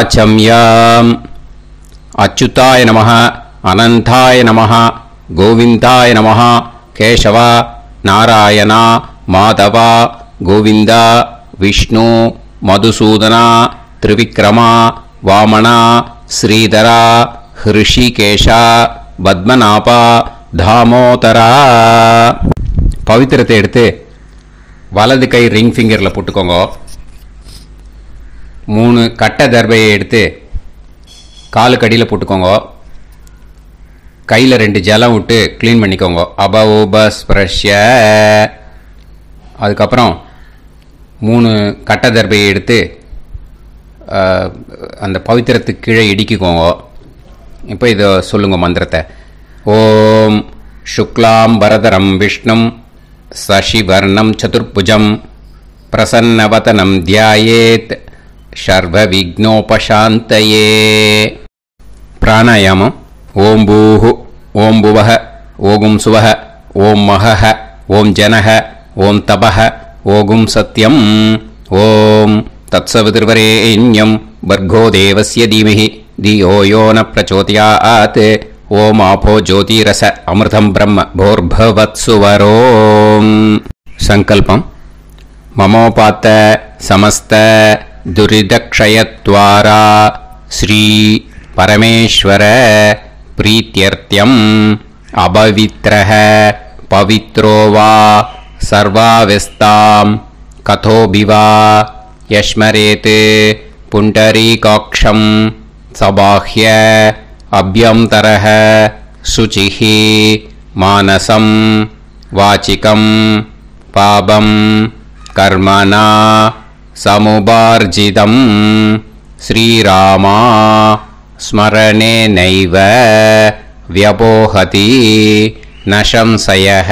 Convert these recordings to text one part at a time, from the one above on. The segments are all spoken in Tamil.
आचम्याम् अच्युताय नमः अनंताय नमः गोविंदाय नमः केशव नारायण माधव गोविंद विष्णु मधुसूदन त्रिविक्रम वामन श्रीधर ऋषिकेश पद्मनाभ दामोदर पवित्रத்தை எடுத்து வலது கை ரிங் ஃபிங்கரில் போட்டுக்கோங்க. 3 கட்ட தர்பையை எடுத்து காலுக்கு அடியில் போட்டுக்கோங்க. கையில் 2 ஜலம் விட்டு க்ளீன் பண்ணிக்கோங்க. அபஓபஸ்பிரஷ்ய. அதுக்கப்புறம் 3 கட்ட தர்பையை எடுத்து அந்த பவித்திரத்துக்கு கீழே இடிக்கிக்கோங்க. இப்போ இதை சொல்லுங்க மந்திரத்தை. ஓம் சுக்லாம் வரதரம் விஷ்ணும் சசிவர்ணம் சதுர்புஜம் பிரசன்னவதனம் தியாயேத் சர்வ விக்னோபசாந்தயே. பிராணாயாமம். ஓம் பூஹு ஓம் புவஹ ஓகும் சுவஹ ஓம் மஹஹ ஓம் ஜனஹ ஓம் தபஹ ஓகும் சத்யம் ஓம் தத்சவிதுர்வரேண்யம் பர்கோ தேவஸ்ய தீமஹி தியோ யோ ந பிரச்சோதயாத் ஓம் ஆபோ ஜோதிரச அமிர்தம் பிரம்ம போர்பவத்சுவரோம். சங்கல்பம். மமோபாத்த சமஸ்த துரிதக்ஷயத்வாரா ஸ்ரீ பரமேஸ்வர பிரீத்யர்த்தியம் அபவித்ரஹ பவித்ரோ வா சர்வாவஸ்தாம் கதோபிவா யஸ்மரேத் புண்டரீகாக்ஷம் சபாஹ்ய அப்யந்தரஹ சுசிஹி மானசம் வாச்சிகம் பாபம் கர்மணா சமுபார்ஜிதம் ஸ்ரீராமா ஸ்மரணேனைவ வ்யபோஹதி நசம்சயஹ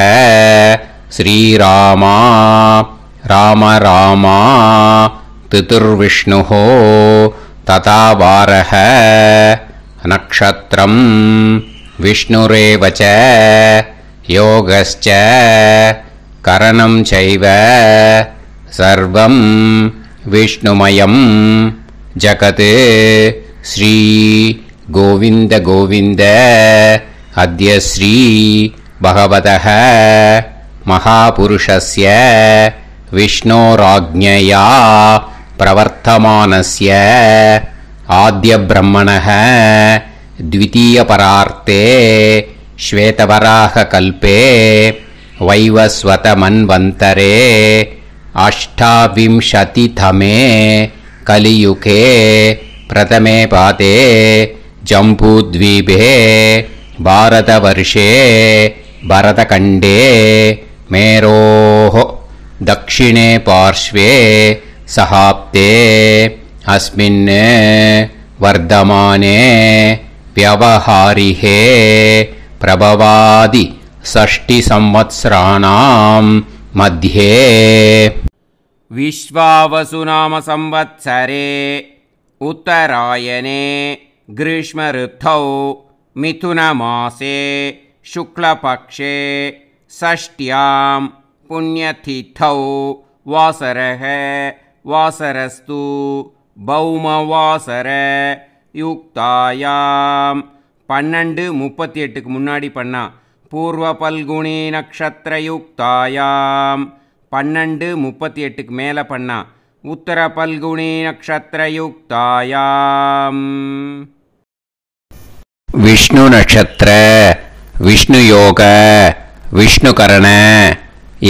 ஸ்ரீராமா ராம ராமா திதுர்விஷ்ணுஹ ததா வாரஹ நக்ஷத்ரம் விஷ்ணுரேவச யோகஸ்ச கரணம் சைவ சர்வம் விஷ்ணுமயம் ஜகத் ஸ்ரீ கோவிந்த கோவிந்த அத்ய ஸ்ரீ பகவதः மகாபுருஷஸ்ய விஷ்ணோராஜ்ஞயா பிரவர்த்தமானஸ்ய ஆத்ய பிரம்மணः द्वितीयपरार्ते श्वेतवराह कल्पे वैवस्वत मन्वन्तरे अष्टाविंशतितमे कलियुगे प्रथमे पादे जम्बूद्वीपे भारतवर्षे भरतखण्डे मेरोः दक्षिणे पार्श्वे सहाब्दे अस्मिन् वर्धमाने व्यवहारिहे प्रभवादि 60 संवत्सराणां मध्ये विश्वावसुनाम संवत्सरे उत्तरायणे ग्रीष्म ऋतौ मिथुनमासे शुक्लपक्षे षष्ट्यां पुण्यतिथौ वासरः वासरस्तु பௌமவாசர யுக்தாயாம் 12:38க்கு முன்னாடி பண்ணா பூர்வ பல்குனி நக்ஷத்திர யுக்தாயாம் 12:38க்கு மேலே பண்ணா உத்தர பல்குனி நக்ஷத்திர யுக்தாயாம். விஷ்ணு நட்சத்திர விஷ்ணு யோக விஷ்ணுகரண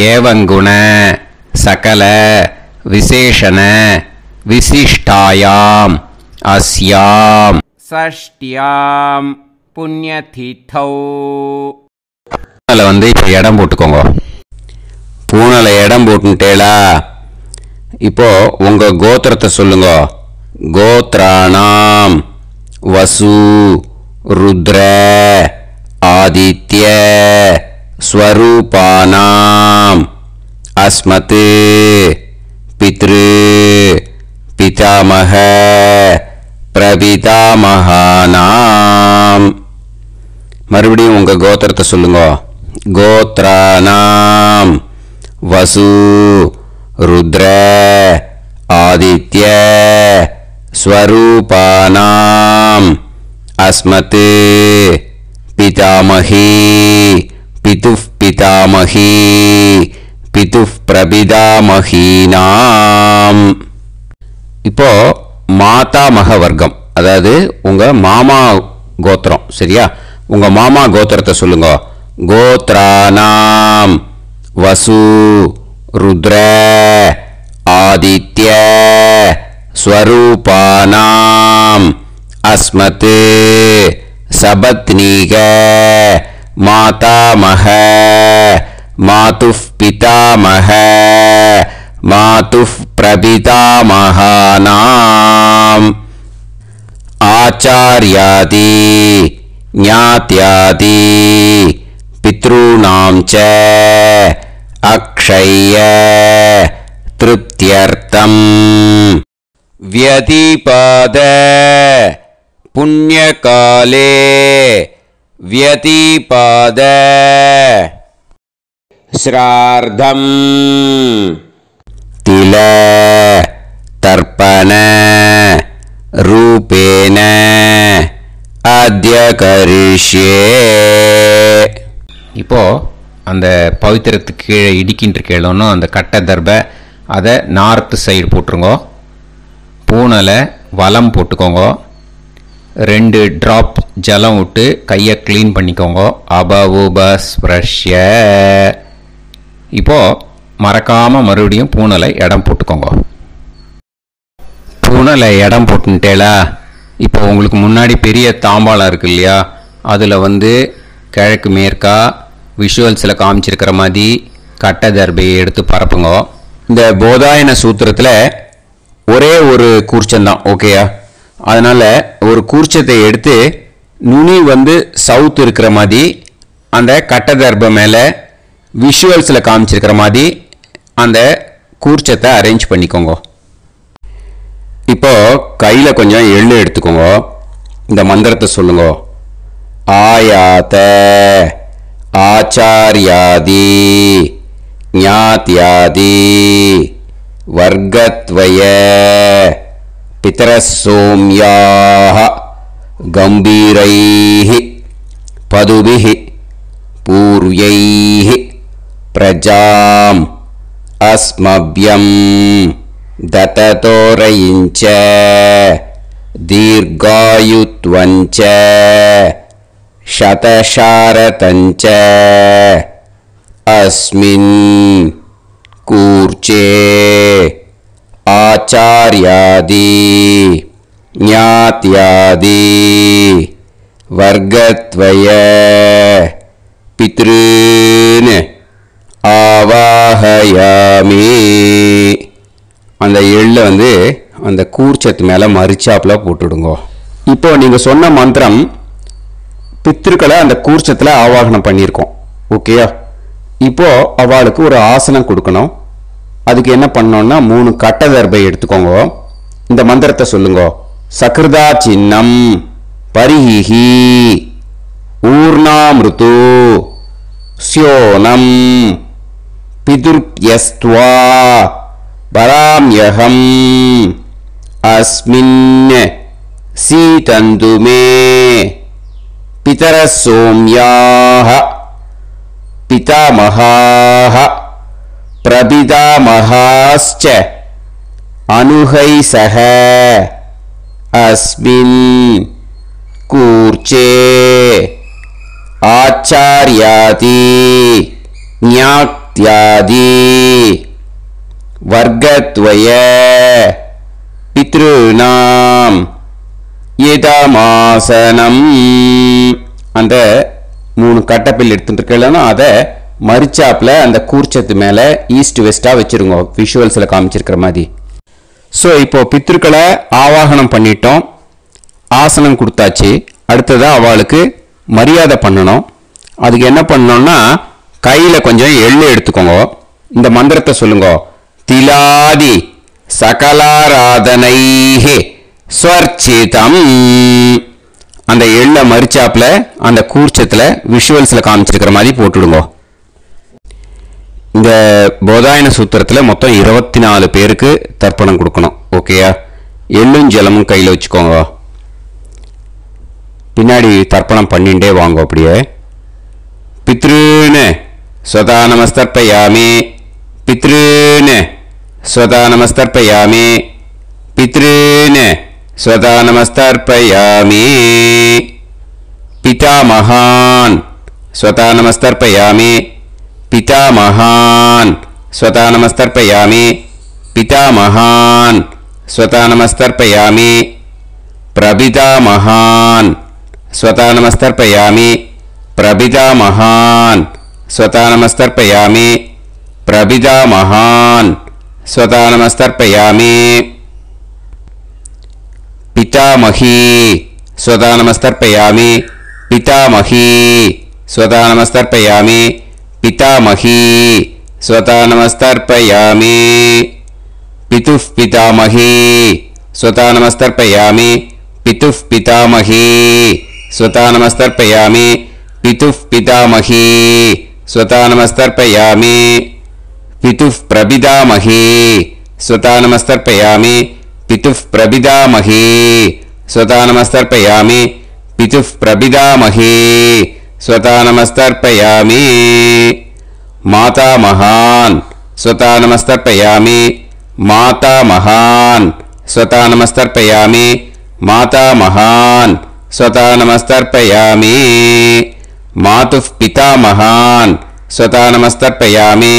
ஏவங்குண சகல விசேஷண விசிஷ்டாயாம் அஸ்யாம் ஷஷ்டியாம் புண்ணியதிதௌ. பூனலை இப்போ இடம் போட்டுக்கோங்க. பூனலை இடம் போட்டுட்டேளா? இப்போ உங்க கோத்திரத்தை சொல்லுங்க. கோத்ராணாம் வசு ருத்ர ஆதித்ய ஸ்வரூபானாம் அஸ்மத் பித்ரு பிதாமக பிரபிதாமகானாம். மறுபடியும் உங்க கோத்திரத்தை சொல்லுங்க. கோத்ரானாம் வசு ருத்ர ஆதித்ய स्वरूपानाम् अस्मत् पितामही पितुः पितामही पितुः प्रपितामहीनाम्. இப்போ மாதாமக வர்க்கம், அதாவது உங்க மாமா கோத்திரம். சரியா? உங்க மாமா கோத்திரத்தை சொல்லுங்க. கோத்ரானாம் வசு ருத்ர ஆதித்ய ஸ்வரூபானாம் அஸ்மத் சபத்னீக மாதாமக மாதுஃப் பிதாமக மாதுஃப் பிரபிதாமகானாம் ஆச்சார்யாதி ஞாத்யாதி பித்ருணாம் ச அக்ஷய திருப்தியர்த்தம் व्यतिपाद पुण्यकाले व्यतिपाद श्रार्धम् तिल तर्पण रूपेण अद्य करिष्ये. இப்போ அந்த பவித்திரத்துக்கு கீழே இடிக்கின்ற கேளோன்னு அந்த கட்டை தர்பை அதை நார்த்து சைடு போட்டுருங்கோ. பூனலை வலம் போட்டுக்கோங்க. 2 ட்ராப் ஜலம் விட்டு கையை க்ளீன் பண்ணிக்கோங்க. அபவுபஸ்ப்ரஷ்ய. இப்போது மறக்காமல் மறுபடியும் பூனலை இடம் போட்டுக்கோங்க. பூனலை இடம் போட்டுட்டேலா? இப்போ உங்களுக்கு முன்னாடி பெரிய தாம்பாளம் இருக்கு இல்லையா, அதில் கிழக்கு மேற்கா விஷுவல்ஸில் காமிச்சிருக்கிற மாதிரி கட்டை தர்பையை எடுத்து பரப்புங்க. இந்த போதாயன சூத்திரத்தில் ஒரே ஒரு கூர்ச்சந்தான், ஓகேயா? அதனால் ஒரு கூர்ச்சத்தை எடுத்து நுனி சவுத் இருக்கிற மாதிரி அந்த கட்டை தர்பை மேலே விஷுவல்ஸில் காமிச்சிருக்கிற மாதிரி அந்த கூர்ச்சத்தை அரேஞ்ச் பண்ணிக்கோங்க. இப்போ கையில் கொஞ்சம் எள்ளு எடுத்துக்கோங்க. இந்த மந்திரத்தை சொல்லுங்க. ஆயாத ஆச்சாரியாதி ஞாத்யாதி வர்கத்வய பிதரசோம்யாஹ கம்பீரைஹ பதுபிஹ பூர்வைஹ பிரஜாம் அஸ்மப்யம் தததோரயிஞ்ச தீர்காயுத்வஞ்ச சதசாரதஞ்ச அஸ்மின் கூர்ச்சே ஆச்சார்யாதி ஞாத்யாதி வர்கத்வய பித்ருன் ஆவாஹயாமி. அந்த எள்ளை அந்த கூர்ச்சத்து மேலே மரிச்சாப்பில் போட்டுடுங்க. இப்போ நீங்கள் சொன்ன மந்திரம் பித்ருக்களை அந்த கூர்ச்சத்தில் ஆவாகனம் பண்ணியிருக்கோம், ஓகேயா? இப்போ அவளுக்கு ஒரு ஆசனம் கொடுக்கணும். அதுக்கு என்ன பண்ணோம்னா 3 கட்டை தர்பை எடுத்துக்கோங்க. இந்த மந்திரத்தை சொல்லுங்க. சக்ருதா சின்னம் பரிஹி ஊர்ணாமிருத்து ஸ்யோனம் பிதுர்யஸ்த்வா பராம்யகம் அஸ்மின் சீதந்துமே பிதரசோம்யாஹ பிதாமகாஹ பிரபிதாமகாஸ்ச அனுகைசஹ அஸ்மின் கூர்ச்சே ஆச்சார்யாதி ஞாத்யாதி வர்கத்வய பித்ருணாம் இதமாசனம். அந்த 3 கட்டப்பில் எடுத்துட்டு இருக்கலன்னா அதை மரிச்சாப்பில் அந்த கூர்ச்சத்து மேலே ஈஸ்ட் வெஸ்டாக வச்சுருங்க, விஷுவல்ஸில் காமிச்சிருக்கிற மாதிரி. ஸோ இப்போ பித்ருக்களை ஆவாகனம் பண்ணிட்டோம், ஆசனம் கொடுத்தாச்சு. அடுத்ததாக அவளுக்கு மரியாதை பண்ணணும். அதுக்கு என்ன பண்ணணும்னா கையில் கொஞ்சம் எள்ளு எடுத்துக்கோங்க. இந்த மந்திரத்தை சொல்லுங்க. திலாதி சகலாராதனைஹே ஸ்வர்ச்சிதம். அந்த எள்ளை மரிச்சாப்பில் அந்த கூர்ச்சத்தில் விஷுவல்ஸில் காமிச்சிருக்கிற மாதிரி போட்டுடுங்க. இந்த போதாயன சூத்திரத்தில் மொத்தம் 24 பேருக்கு தர்ப்பணம் கொடுக்கணும், ஓகேயா? எள்ளும் ஜலமும் கையில் வச்சுக்கோங்க. பின்னாடி தர்ப்பணம் பண்ணிண்டே வாங்க. அப்படியே பித்ருன்னு ஸ்வதா நமஸ்தர்ப்பயாமி, பித்ருன்னு ஸ்வதா நமஸ்தர்ப்பயாமி, பித்ருன்னு ஸ்வதா நமஸ்தர்ப்பயாமி. पितामहान् स्वता नमस्तर्पयामि, पितामहान् स्वता नमस्तर्पयामि, पितामहान् स्वता नमस्तर्पयामि. प्रपितामहान् स्वता नमस्तर्पयामि, प्रपितामहान् स्वता नमस्तर्पयामि, प्रपितामहान् स्वता नमस्तर्पयामि. पितामही स्वता नमस्तर्पयामि, पितामही स्वता नमस्तर्पयामि, पितामही स्वता नमस्तर्पयामि. पितुः पितामही स्वता नमस्तर्पयामि, पितुः पितामही स्वता नमस्तर्पयामि, पितुः पितामही स्वता नमस्तर्पयामि. पितुः प्रपितामही स्वता नमस्तर्पयामि, पितुः प्रपितामही स्वता नमस्तर्पयामि, पितुः प्रपितामही स्वता नमस्तर्पयामि. मातामहान् स्वता नमस्तर्पयामि, मातामहान् स्वता नमस्तर्पयामि, मातामहान् स्वता नमस्तर्पयामि. मातुः पितामहान् स्वता नमस्तर्पयामि,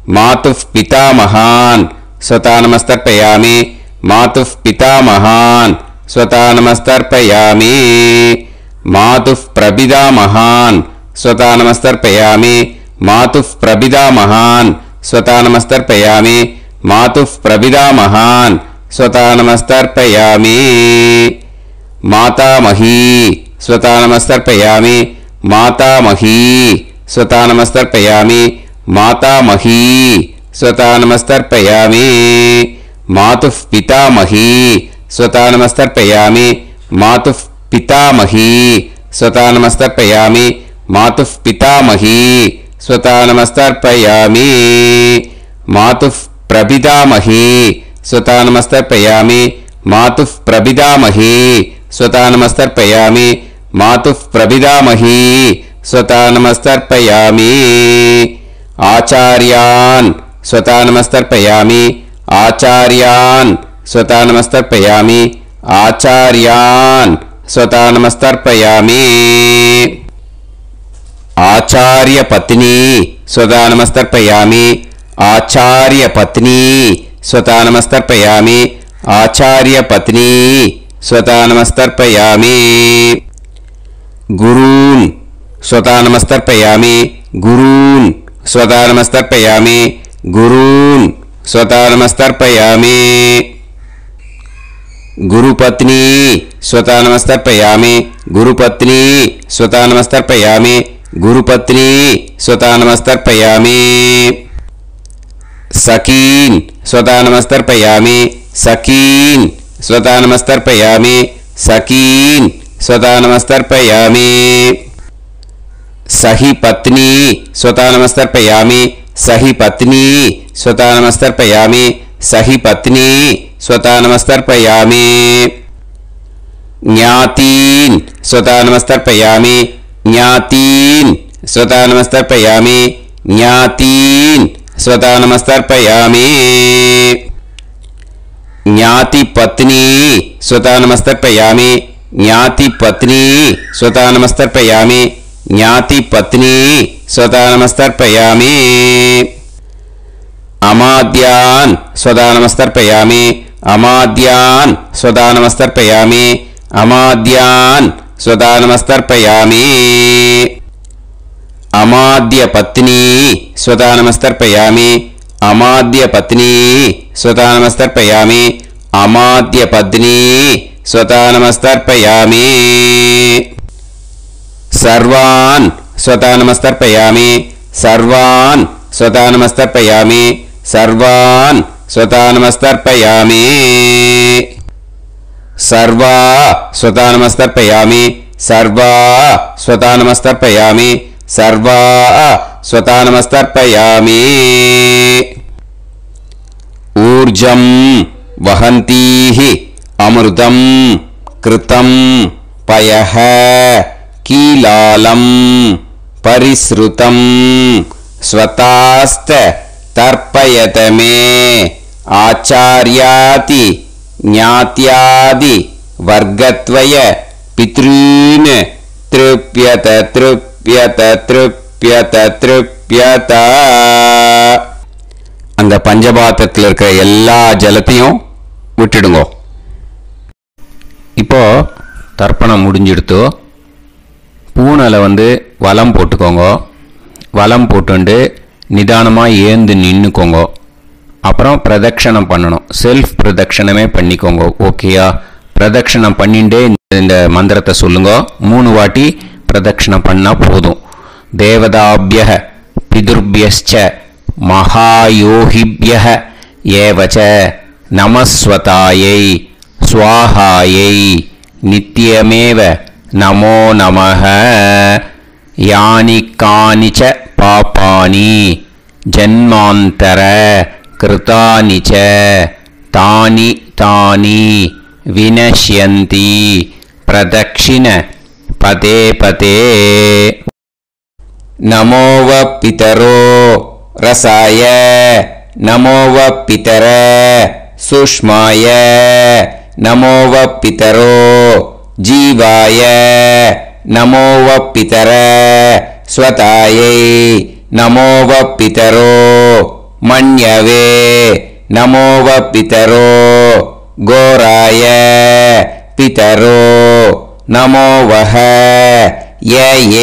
मातुः पितामहान् स्वता नमस्तर्पयामि, मातुः पितामहान् स्वता नमस्तर्पयामि. मातुः प्रपितामहान् स्वता नमस्तर्पयामि, मातुः प्रपितामहान् स्वता नमस्तर्पयामि, मातुः प्रपितामहान् स्वता नमस्तर्पयामि. मातामही स्वता नमस्तर्पयामि, मातामही स्वता नमस्तर्पयामि, मातामही स्वता नमस्तर्पयामि. मातुः पितामही स्वता नमस्तर्पयामि, मातुः पितामही स्वता नमस्तर्पयामि, मातुः पितामही स्वता नमस्तर्पयामि. मातुः प्रपितामही स्वता नमस्तर्पयामि, मातुः प्रपितामही स्वता नमस्तर्पयामि, मातुः प्रपितामही स्वता नमस्तर्पयामि. आचार्यान् स्वता नमस्तर्पयामि, आचार्यान् स्वता नमस्तर्पयामि, आचार्यान् स्वता नमस्तर्पयामि. आचार्यपत्नी स्वता नमस्तर्पयामि, आचार्यपत्नी स्वता नमस्तर्पयामि, आचार्यपत्नी स्वता नमस्तर्पयामि. गुरून् स्वता नमस्तर्पयामि, गुरून् स्वता नमस्तर्पयामि, गुरून् स्वता नमस्तर्पयामि. गुरुपत्नी स्वता नमस्तर्पयामि, गुरुपत्नी स्वता नमस्तर्पयामि, गुरुपत्नी स्वता नमस्तर्पयामि. सखीन् स्वता नमस्तर्पयामि, सखीन् स्वता नमस्तर्पयामि, सखीन् स्वता नमस्तर्पयामि. सही पत्नी स्वता नमस्तर्पयामि, सही पत्नी स्वता नमस्तर्पयामि, सही पत्नी स्वता नमस्तर्पयामि. ज्ञातीन् स्वता नमस्तर्पयामि, ज्ञातीन् स्वता नमस्तर्पयामि, ज्ञातीन् स्वता नमस्तर्पयामि. ज्ञातिपत्नी स्वता नमस्तर्पयामि, ज्ञातिपत्नी स्वता नमस्तर्पयामि, ज्ञातिपत्नी स्वता नमस्तर्पयामि. अमाद्यान् स्वता नमस्तर्पयामि, अमाद्यान् स्वता नमस्तर्पयामि, अमाद्यान् स्वता नमस्तर्पयामि. अमाद्यपत्नी स्वता नमस्तर्पयामि, अमाद्यपत्नी स्वता नमस्तर्पयामि, अमाद्यपत्नी स्वता नमस्तर्पयामि. सर्वान् स्वता नमस्तर्पयामि, सर्वान् स्वता नमस्तर्पयामि, सर्वान् स्वता नमस्तर्पयामि. सर्वा स्वता नमस्तर्पयामि, सर्वा स्वता नमस्तर्पयामि, सर्वा स्वता नमस्तर्पयामि. ऊर्जं वहन्तीः அமிர்தம் கிருதம் பயஹ கீலாலம் பரிஸ்ருதம் ஸ்வதாஸ்த தர்ப்பயதமே ஆச்சார்யாதி ஞாத்யாதி வர்க்கத்வய பித்ரூன் த்ருப்யத த்ருப்யத த்ருப்யத த்ருப்யத. அந்த பஞ்சபாத்திரத்தில் இருக்கிற எல்லா ஜலத்தையும் விட்டுடுங்கோ. இப்போ தர்ப்பணம் முடிஞ்சிடுத்து. பூனலை வலம் போட்டுக்கோங்க. வலம் போட்டுண்டு நிதானமாக ஏந்து நின்றுக்கோங்க. அப்புறம் பிரதட்சணம் பண்ணணும். செல்ஃப் பிரதட்சணமே பண்ணிக்கோங்க. ஓகேயா? பிரதட்சணம் பண்ணிண்டே இந்த மந்திரத்தை சொல்லுங்க. 3 வாட்டி பிரதட்சணம் பண்ணால் போதும். தேவதாபிய பிதுர்பியஸ்ச மகாயோகிபிய ஏவச்ச நமஸ்வதாயை ஸ்வாஹாயை நித்யமேவ நமோ நமஹ. யானி கானிச்ச பாபானி ஜன்மாந்தர கிருதானிச்ச தானி தானி வினஷ்யந்தி பிரதக்ஷிண பதே பதே. நமோவ பிதரோ ரசாய நமோவ பிதர சுஷ்மாய நமோவ பிதரோ ஜீவாய நமோவ பிதர ஸ்வதாயை நமோவ பிதரோ மன்யவே நமோவ பிதரோ கோராய பிதரோ நமோவஹ ய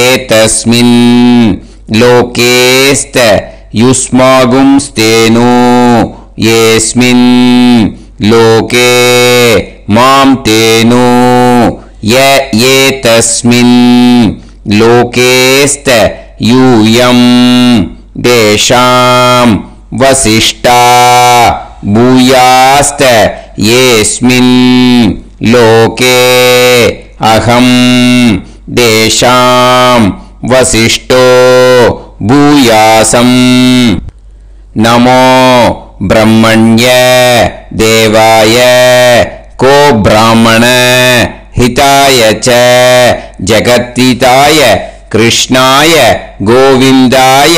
ஏதஸ்மின் லோகேஸ்த யுஸ்மாகும்ஸ்தேனு ஏஸ்மின் லோகே மாம் தேனு ய ஏதஸ்மின் லோகேஸ்த யூயம் தேஷாம் வசிஷ்டா பூயாஸ்த ஏஸ்மின் லோகே அகம் தேஷாம் வசிஷ்டோ பூயாசம். நமோ பிரம்மண்ய தேவாய கோ பிராமண ஹிதாய ச ஜகத்ஹிதாய கிருஷ்ணாய கோவிந்தாய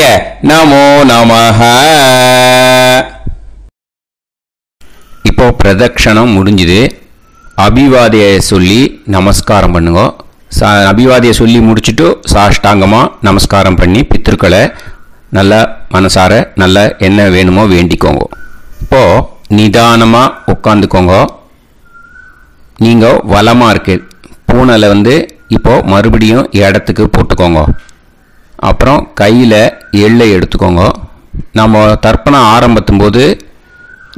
நமோ நமஹ. இப்போ பிரதட்சணம் முடிஞ்சுது. அபிவாதியை சொல்லி நமஸ்காரம் பண்ணுங்க. அபிவாதியை சொல்லி முடிச்சுட்டு சாஷ்டாங்கமாக நமஸ்காரம் பண்ணி பித்திருக்களை நல்லா மனசார நல்லா என்ன வேணுமோ வேண்டிக்கோங்க. இப்போது நிதானமாக உட்காந்துக்கோங்க. நீங்கள் வலமாக இருக்கு பூனலை இப்போது மறுபடியும் இடத்துக்கு போட்டுக்கோங்க. அப்புறம் கையில் எள்ளை எடுத்துக்கோங்க. நம்ம தர்ப்பணம் ஆரம்பித்தும் போது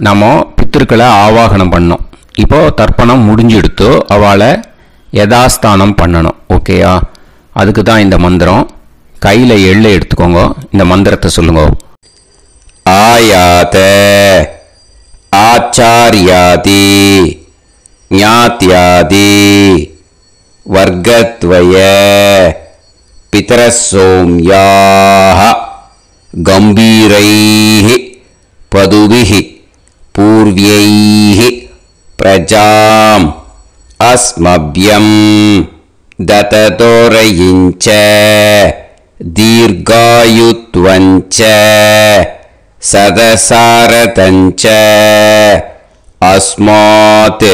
நம்ம பித்திருக்களை ஆவாகனம் பண்ணோம். இப்போது தர்ப்பணம் முடிஞ்செடுத்து அவளை யதாஸ்தானம் பண்ணணும். ஓகேயா? அதுக்கு தான் இந்த மந்திரம். கையில் எள்ளை எடுத்துக்கோங்க. இந்த மந்திரத்தை சொல்லுங்க. ஆயாத ஆச்சாரியாதி ஞாத்யாதி வர்க்கத்வய பிதரசோம்யாஹ கம்பீரைஹி பதுபிஹி பூர்வ்யைஹி பிரஜாம் அஸ்மப்யம் தததோரயிஞ்ச தீர்காயுத்வஞ்ச சதசாரதஞ்ச அஸ்மாத்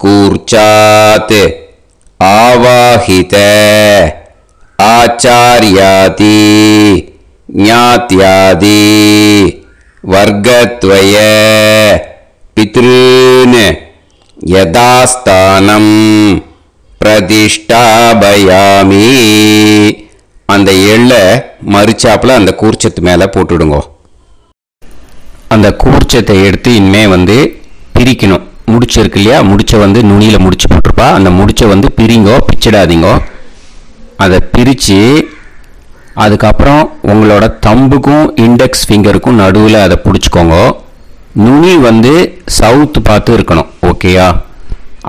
கூர்ச்சாத் ஆவாஹித ஆச்சார்யாதி ஞாத்யாதி வர்க்கத்வய பித்ருன் யதாஸ்தானம் பிரதிஷ்டாபயாமி. அந்த எள்ளை மறிச்சாப்புல அந்த கூர்ச்சத்து மேலே போட்டுடுங்க. அந்த கூர்ச்சத்தை எடுத்து இனிமே பிரிக்கணும். முடிச்சிருக்கு இல்லையா? முடிச்ச நுனியில் முடிச்சு போட்டிருப்பா. அந்த முடிச்ச பிரிங்கோ, பிச்சிடாதீங்கோ. அதை பிரித்து அதுக்கப்புறம் உங்களோட தம்புக்கும் இண்டெக்ஸ் ஃபிங்கருக்கும் நடுவில் அதை பிடிச்சிக்கோங்க. நுனி சவுத்து பார்த்து இருக்கணும். ஓகேயா?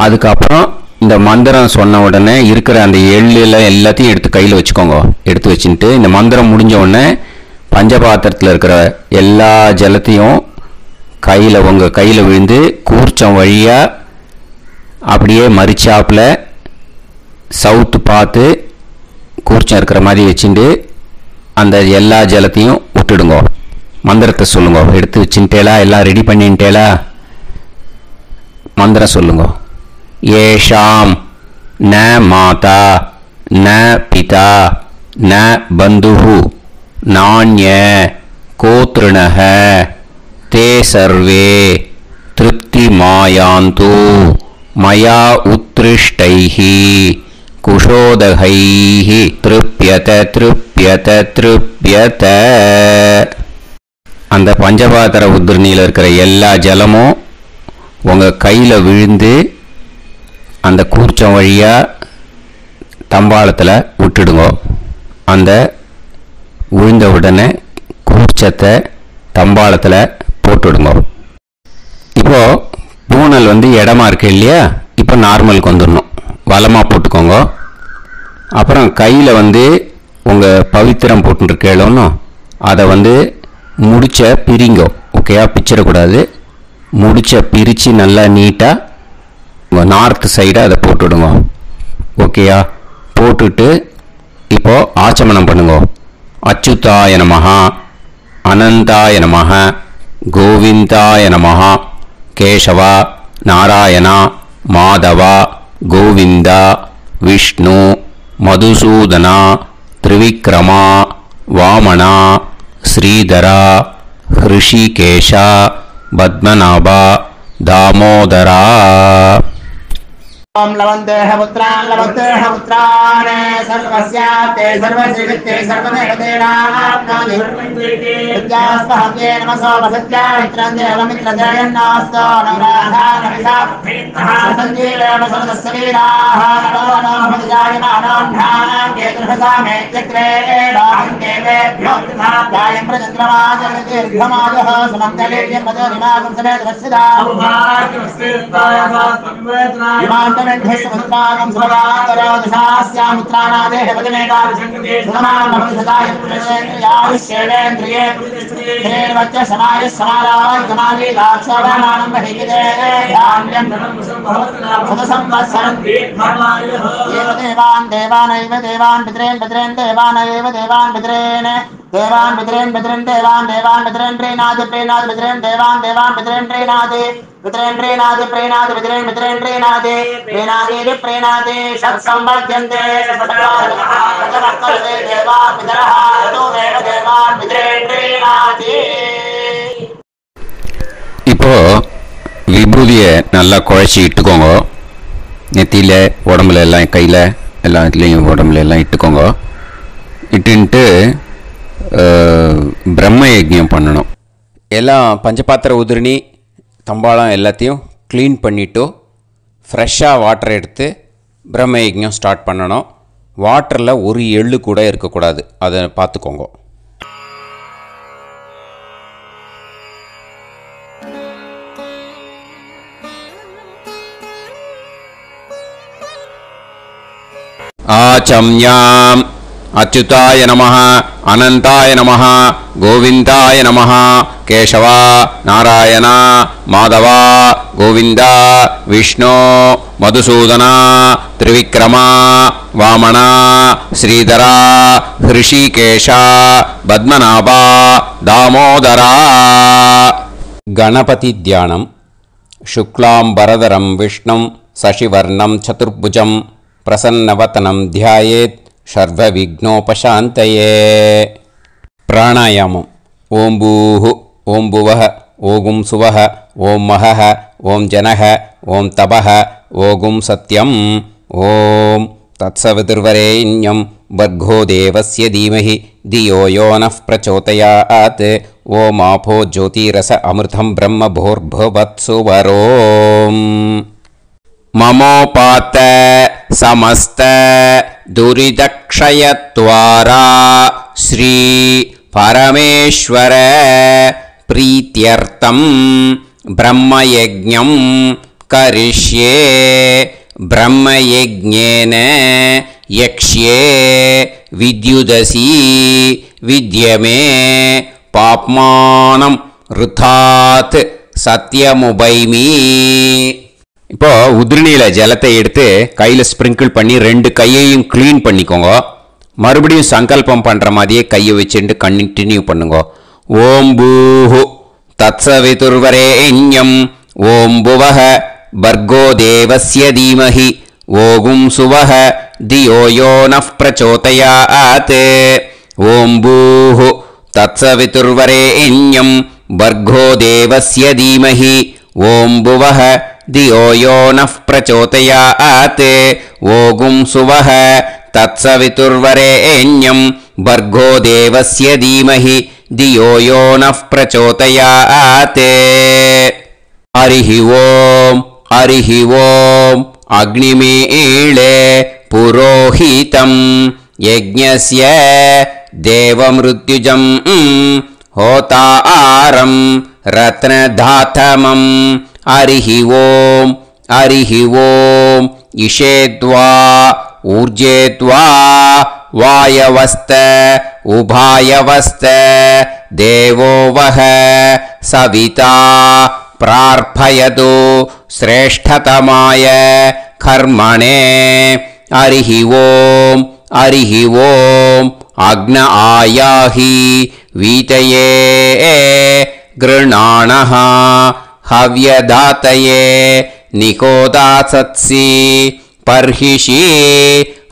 அதுக்கப்புறம் இந்த மந்திரம் சொன்ன உடனே இருக்கிற அந்த எள்ளில் எல்லாத்தையும் எடுத்து கையில் வச்சுக்கோங்க. எடுத்து வச்சுட்டு இந்த மந்திரம் முடிஞ்ச உடனே பஞ்சபாத்திரத்தில் இருக்கிற எல்லா ஜலத்தையும் உங்கள் கையில் விழுந்து கூர்ச்சம் வழியாக அப்படியே மறிச்சாப்பில் சவுத்து பார்த்து கூர்ச்சம் இருக்கிற மாதிரி வச்சுட்டு அந்த எல்லா ஜலத்தையும் விட்டுடுங்க. மந்திரத்தை சொல்லுங்க. எடுத்து வச்சுட்டேலா? எல்லாம் ரெடி பண்ணிட்டேலா? மந்திரம் சொல்லுங்க. ஏஷாம் ந மாதா ந பிதா ந பந்துஹு நாண்ய கோத்ருணஹ தே சர்வே திருப்தி மாயாந்து மயா உத்ருஷ்டைஹி குஷோதகைஹி திருப்யத திருப்யத திருப்யத. அந்த பஞ்சபாத்திர உத்ரணியில் இருக்கிற எல்லா ஜலமும் உங்கள் கையில் விழுந்து அந்த கூர்ச்சம் வழியாக தம்பாளத்தில் விட்டுடுங்க. அந்த விழுந்த உடனே கூர்ச்சத்தை தம்பாளத்தில் போட்டுடுங்க. இப்போது பூனல் இடமா இருக்கு இல்லையா? இப்போ நார்மலுக்கு வந்துடணும். வலமாக போட்டுக்கோங்க. அப்புறம் கையில் உங்கள் பவித்திரம் போட்டுருக்கேளோன்னு அதை முடிச்ச பிரிங்கோ. ஓகேயா? பிச்சிடக்கூடாது. முடிச்ச பிரித்து நல்லா நீட்டாக நார்த் சைடை அதை போட்டுவிடுங்க. ஓகேயா? போட்டுட்டு இப்போது ஆச்சமனம் பண்ணுங்க. அச்சுதாய நமஹ அனந்தாய நமஹ கோவிந்தாய நமஹ கேசவா நாராயணா மாதவா கோவிந்தா விஷ்ணு மதுசூதனா திரிவிக்ரமா வாமனா ஸ்ரீதரா ஹிருஷிகேஷா பத்மநாபா தாமோதரா. ओम लवन्तेह पुत्रान् लवन्तेह पुत्रान् सर्वस्याते सर्वश्रीवित्ते सर्वदेवतेनाप्नोति विद्यास्पहव्ये नमसो वसत्या मित्रं देवमित्रजयन्नास्तो नवराधानविषाः सञ्जीवेम सर्वस्य वीराः नमो नमः जायमानां केतुर्भसामे चक्रे देवेभ्यो ध्यायं प्रचन्द्रमाजगदीर्घमाजः समन्तलेयं पदोनिमागं समेत वत्सदा समुद्रागं सुभगातरादशास्यामुत्रानादेह पदमेकाभिषङ्गते समानमभिसदाय पुरुषेन्द्रियाविश्येन्द्रिये देवच्च समाय समाराय समाली दाक्षावानां बहिगिदे धान्यं सदसंवत्सरं दीर्घमायुः देवान् देवानैव देवान् पितॄन् पितॄन् देवानैव देवान् पितॄन् देवान् पितॄन् पितॄन् देवान् देवान् पितॄन् प्रीणाति प्रीणाति पितॄन् देवान् देवान् पितॄन् प्रीणाति पितॄन् प्रीणाति प्रीणाति पितॄन् पितॄन् प्रीणाति प्रीणाति प्रीणाति षट्संवर्ध्यन्ते षट्काले देवा पितरः ततोमेव देवान् पितॄन् प्रीणाति. இப்போ விபூதியை நல்லா குழைச்சி இட்டுக்கோங்க. நெத்தியில் உடம்புல எல்லாம் கையில் எல்லா இடத்துலையும் உடம்புல எல்லாம் இட்டுக்கோங்க. இட்டுன்ட்டு பிரம்ம யஜ்ஞம் பண்ணணும். எல்லாம் பஞ்சபாத்திர உதிரணி தம்பாளம் எல்லாத்தையும் க்ளீன் பண்ணிவிட்டு ஃப்ரெஷ்ஷாக வாட்டர் எடுத்து பிரம்ம யஜ்ஞம் ஸ்டார்ட் பண்ணணும். வாட்டரில் ஒரு எள்ளு கூட இருக்கக்கூடாது. அதை பார்த்துக்கோங்க. ஆச்சம்யாம் அச்சுதாய நமஹ அனந்தாய நமஹ கோவிந்தாய நமஹ கேசவா நாராயணா மாதவா கோவிந்தா விஷ்ணு மதுசூதனா திரிவிக்ரமா வாமனா ஸ்ரீதரா ஹிருஷிகேஷா பத்மநாபா தாமோதரா. கணபதி தியானம். சுக்லாம்பரதரம் விஷ்ணும் சசிவர்ணம் சதுர்புஜம் பிரசன்னவதனம் தியாயேத் சர்வவிக்னோபசாந்தயே. பிராணாயாமம். ஓம் பூஹு ஓம் புவஹ ஓகும் சுவஹ ஓம் மஹஹ ஓம் ஜனஹ ஓம் தபஹ ஓகும் சத்யம். ஓம் தத்சவிதுர்வரேண்யம் வர்கோ தேவஸ்ய தீமஹி தியோ யோ நः பிரச்சோதயாத். ஓம் ஆபோ ஜோதிரஸ அமிர்தம் பிரம்ம भूर्भुवत्सुवरोम्. ममोपात समस्त दुरिदक्षयत्वारा श्री परमेश्वर प्रीत्यर्थं ब्रह्मयज्ञं करिष्ये. ब्रह्मयज्ञेन यक्ष्ये विद्युदसि विद्यमे पाप्मानं ऋथात् सत्यमुपैमि. இப்போ உதிரணியில் ஜலத்தை எடுத்து கையில் ஸ்ப்ரிங்கிள் பண்ணி 2 கையையும் க்ளீன் பண்ணிக்கோங்க. மறுபடியும் சங்கல்பம் பண்ணுற மாதிரியே கையை வச்சுட்டு கண்டினியூ பண்ணுங்க. ஓம் பூஹு தத்சவிதுர்வரேண்யம் ஓம் புவஹ பர்கோ தேவஸ்ய தீமஹி ஓகும் சுவஹ தியோ யோ நஃப் பிரச்சோதயாத். ஓம் பூஹு தத்சவிதுர்வரேண்யம் பர்கோ தேவஸ்ய தீமஹி ஓம் புவஹ தியோ யோ நஃப் பிரச்சோதயாத். ஓகும் சுவஹ தத்சவிதுர்வரேண்யம் பர்கோ தேவஸ்ய தீமஹி தியோ யோ நஃப் பிரச்சோதயாத். ஹரிஹி ஓம் ஹரிஹி ஓம் அக்னிமீளே புரோஹிதம் யஜ்ஞஸ்ய தேவமிருத்யுஜம் ஹோதாரம் ரத்னதாதமம். ஹரிஹி ஓம் ஹரிஹி ஓம் இஷேத்வா ஊர்ஜேத்வா வாயவஸ்த உபாயவஸ்த தேவோ வஹ சவிதா பிரார்ப்பயது ஸ்ரேஷ்டதமாய கர்மணே. ஹரிஹி ஓம் ஹரிஹி ஓம் அக்ன ஆயாஹி வீதயே கிருணாணஹ ஹவ்யதாதயே நிகோதாசத்சி பர்ஹிஷி.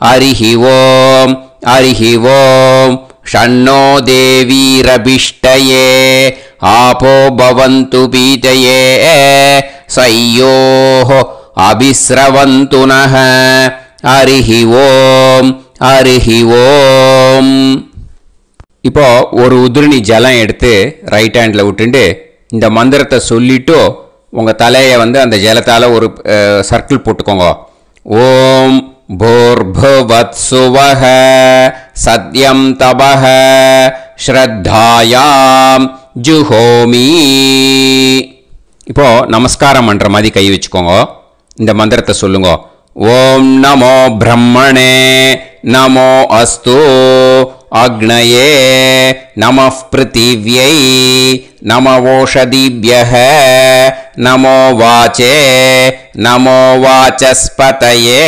ஹரிஹி ஓம் ஹரிஹி ஓம் ஷண்ணோ தேவீரபிஷ்டயே ஆபோ பவந்து பீதயே சய்யோஹ அபிஸ்ரவந்து நஹ. ஹரிஹி ஓம் ஹரிஹி ஓம். இப்போ ஒரு உதிரணி ஜலம் எடுத்து ரைட் ஹேண்டில் விட்டுட்டு இந்த மந்திரத்தை சொல்லிட்டு உங்கள் தலையை அந்த ஜலத்தால் ஒரு சர்க்கிள் போட்டுக்கோங்க. ஓம் பூர்புவத்சுவஹ சத்யம் தபஹ ஸ்ரத்தாயாம் ஜுஹோமி. இப்போ நமஸ்காரம் பண்ணுற மாதிரி கை வச்சுக்கோங்க. இந்த மந்திரத்தை சொல்லுங்க. ஓம் நமோ பிரம்மணே நமோ அஸ்து அக்னயே நமः பிருத்திவ்யை நமவோஷதிभ्यः நமோ வாச்சே நமோ வாசஸ்பதயே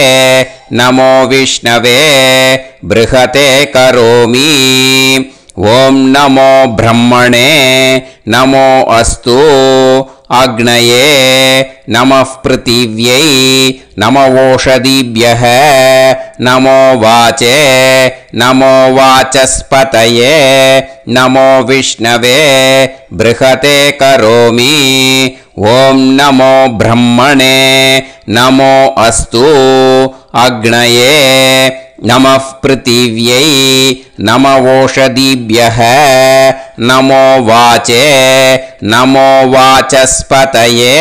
நமோ விஷ்ணவே ப்ருஹதே கரோமி. ஓம் நமோ பிரம்மணே நமோ அஸ்து அக்னயே நமः பிருத்திவ்யை நமவோஷதிभ्यः நமோ வாச்சே நமோ வாசஸ்பதயே நமோ விஷ்ணவே ப்ருஹதே கரோமி. ஓம் நமோ பிரம்மணே நமோ அஸ்து அக்னயே நமः பிருத்திவ்யை நமவோஷதிभ्यः நமோ வாச்சே நமோ வாசஸ்பதயே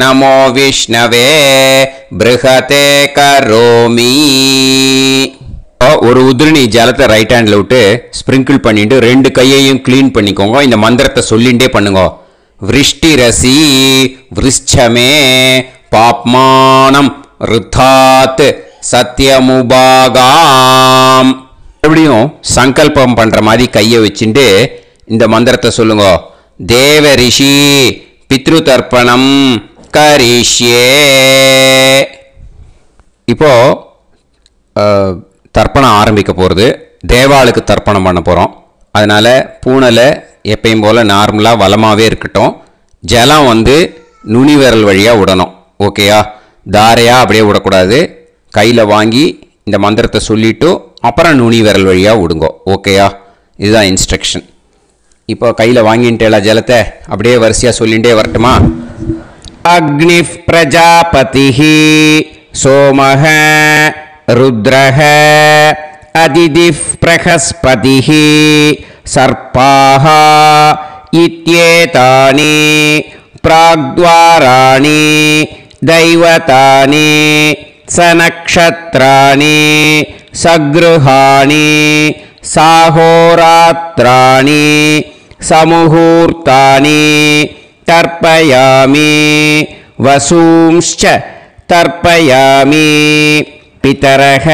நமோ விஷ்ணவே ப்ருஹதே கரோமி. ஒரு உதிரணி ஜலத்தை ரைட் ஹேண்டில் விட்டு ஸ்ப்ரிங்கிள் பண்ணிட்டு 2 கையையும் க்ளீன் பண்ணிக்கோங்க. இந்த மந்திரத்தை சொல்லிகிட்டே பண்ணுங்க. விருஷ்டிரசி விருஷ்சமே பாப்மானம் ருத்தாத் சத்யமுபாகாம். மறுபடியும் சங்கல்பம் பண்ற மாதிரி கையை வச்சுட்டு இந்த மந்திரத்தை சொல்லுங்க. தேவ ரிஷி பித்ரு தர்ப்பணம் கரிஷ்யே. இப்போ தர்ப்பணம் ஆரம்பிக்க போகிறது. தேவாளுக்கு தர்ப்பணம் பண்ண போகிறோம். அதனால் பூனலை எப்பயும் போல் நார்மலாக வளமாகவே இருக்கட்டும். ஜலம் நுனி விரல் வழியாக விடணும். ஓகேயா? தாரையாக அப்படியே விடக்கூடாது. கையில் வாங்கி இந்த மந்திரத்தை சொல்லிவிட்டு அப்புறம் நுனி விரல் வழியாக விடுங்கோ. ஓகேயா? இதுதான் இன்ஸ்ட்ரக்ஷன். இப்போ கையில் வாங்கிட்டேல ஜலத்தை அப்படியே வரிசையாக சொல்லிகிட்டே வரட்டுமா? அக்னி பிரஜாபதி சோமஹ ருத்ரஹ அதிதி பிரகஸ்பதி சர்பாஹ இத்யேதானி பிராக்த்வாராணி தைவதானி சநக்ஷத்ராணி சக்ருஹாணி சாஹோராத்ராணி சமுஹூர்த்தானி தர்ப்பயாமி வசூம்ச்ச தர்ப்பயாமி பிதரஹ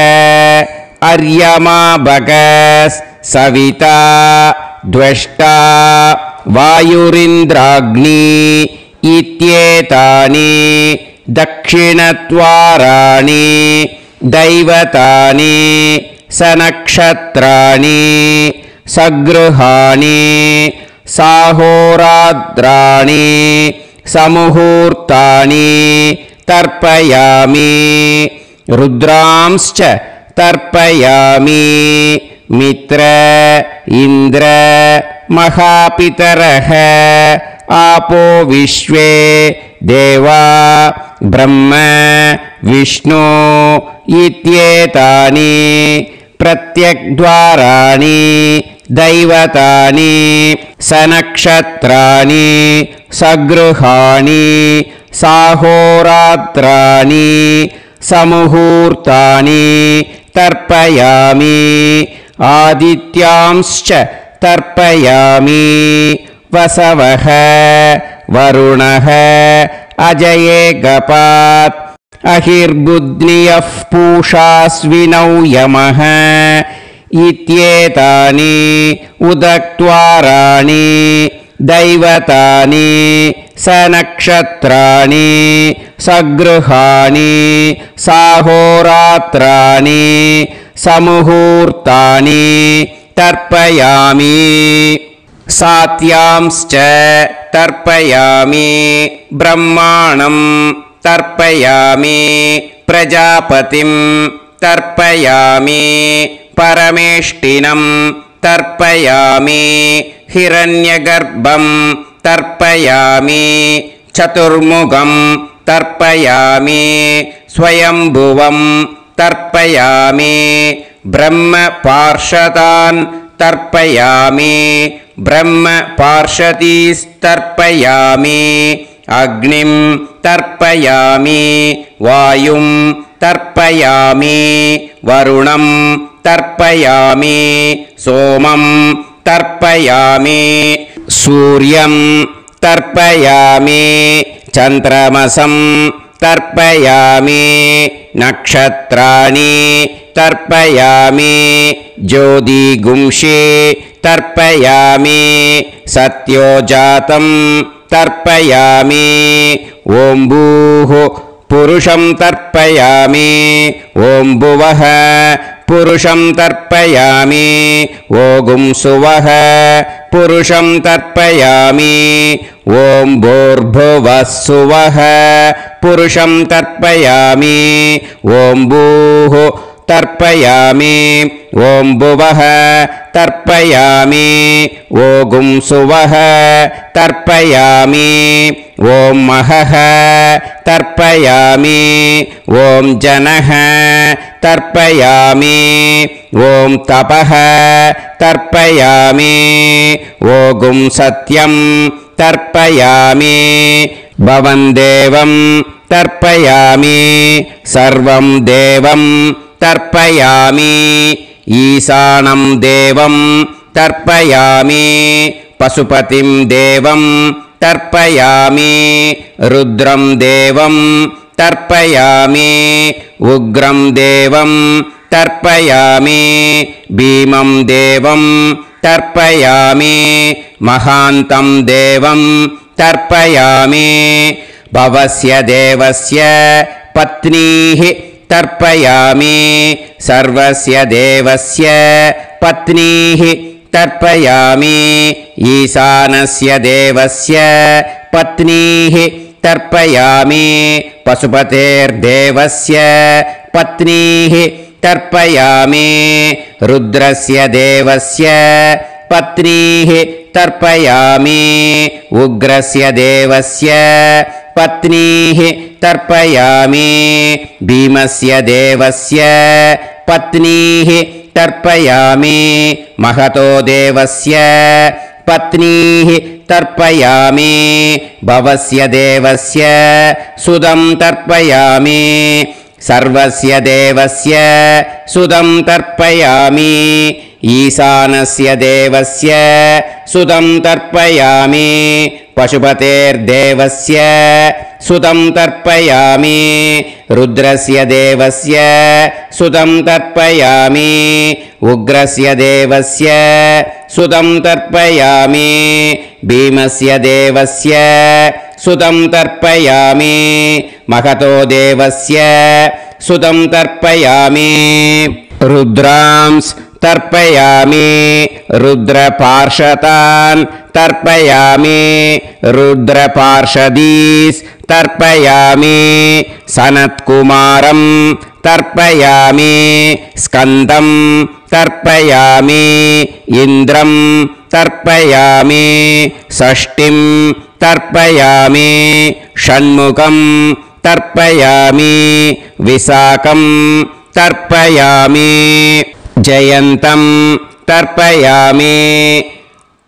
அர்யமா பகஸ் சவிதா த்வஷ்டா வாயுரிந்திராக்னி இத்யேதானி दक्षिणद्वाराणि दैवतानि सनक्षत्राणि सगृहाणि साहोरात्राणि समुहूर्तानि तर्पयामि रुद्रांश्च तर्पयामि मित्र इन्द्र महापितरः आपो विश्वे देवा ब्रह्म विष्णु इत्येतानि प्रत्यग्द्वाराणि दैवतानि सनक्षत्राणि सगृहाणि साहोरात्राणि समुहूर्तानि तर्पयामि आदित्यांश्च तर्पयामि वसवः वरुणः अजयेगपात् अहिर्बुध्नियः पूषास्विनौ यमः इत्येतानि उदक्द्वाराणि दैवतानि सनक्षत्राणि सगृहाणि साहोरात्राणि समुहूर्तानि तर्पयामि सात्यांश्च तर्पयामि ब्रह्माणं तर्पयामि प्रजापतिं तर्पयामि परमेष्टिनं तर्पयामि हिरण्यगर्भं तर्पयामि चतुर्मुखं तर्पयामि स्वयंभुवं तर्पयामि ब्रह्मपार्षदान् तर्पयामि ब्रह्मपार्षदीस्तर्पयामि अग्निं तर्पयामि वायुं तर्पयामि वरुणं तर्पयामि सोमं तर्पयामि सूर्यं तर्पयामि चन्द्रमसं तर्पयामि नक्षत्राणि तर्पयामि ज्योतिगुंषे तर्पयामि सत्योजातं तर्पयामि ॐ भूः पुरुषं तर्पयामि ॐ भुवः पुरुषं तर्पयामि ॐ सुवः पुरुषं तर्पयामि ॐ भूर्भुवः सुवः पुरुषं तर्पयामि ॐ भूः तर्पयामि ॐ भुवः तर्पयामि ॐ सुवः तर्पयामि ॐ महः तर्पयामि ॐ जनः तर्पयामि ॐ तपः तर्पयामि ॐ सत्यं तर्पयामि भवं देवं तर्पयामि सर्वं देवं तर्पयामि ईशानं देवं तर्पयामि पशुपतिं देवं तर्पयामि रुद्रं देवं तर्पयामि उग्रं देवं तर्पयामि भीमं देवं तर्पयामि महान्तं देवं तर्पयामि भवस्य देवस्य पत्नीः तर्पयामि सर्वस्य देवस्य पत्नीः तर्पयामि ईशानस्य देवस्य पत्नीः तर्पयामि पशुपतेर्देवस्य पत्नीः तर्पयामि रुद्रस्य देवस्य पत्नीः तर्पयामि उग्रस्य देवस्य पत्नीः तर्पयामि भीमस्य देवस्य पत्नीः तर्पयामि महतो देवस्य पत्नीः तर्पयामि भवस्य देवस्य सुदं तर्पयामि सर्वस्य देवस्य सुदं तर्पयामि ईशानस्य देवस्य सुदं तर्पयामि पशुपतेर्देवस्य सुदं तर्पयामि रुद्रस्य देवस्य सुदं तर्पयामि उग्रस्य देवस्य सुदं तर्पयामि भीमस्य देवस्य सुतं तर्पयामि महतो देवस्य सुतं तर्पयामि रुद्रांस् तर्पयामि रुद्रपार्षदान् तर्पयामि रुद्रपार्षदीस् तर्पयामि सनत्कुमारं तर्पयामि स्कन्दं तर्पयामि इन्द्रं तर्पयामि षष्टिं तर्पयामि षण्मुखं तर्पयामि विशाखं तर्पयामि जयन्तं तर्पयामि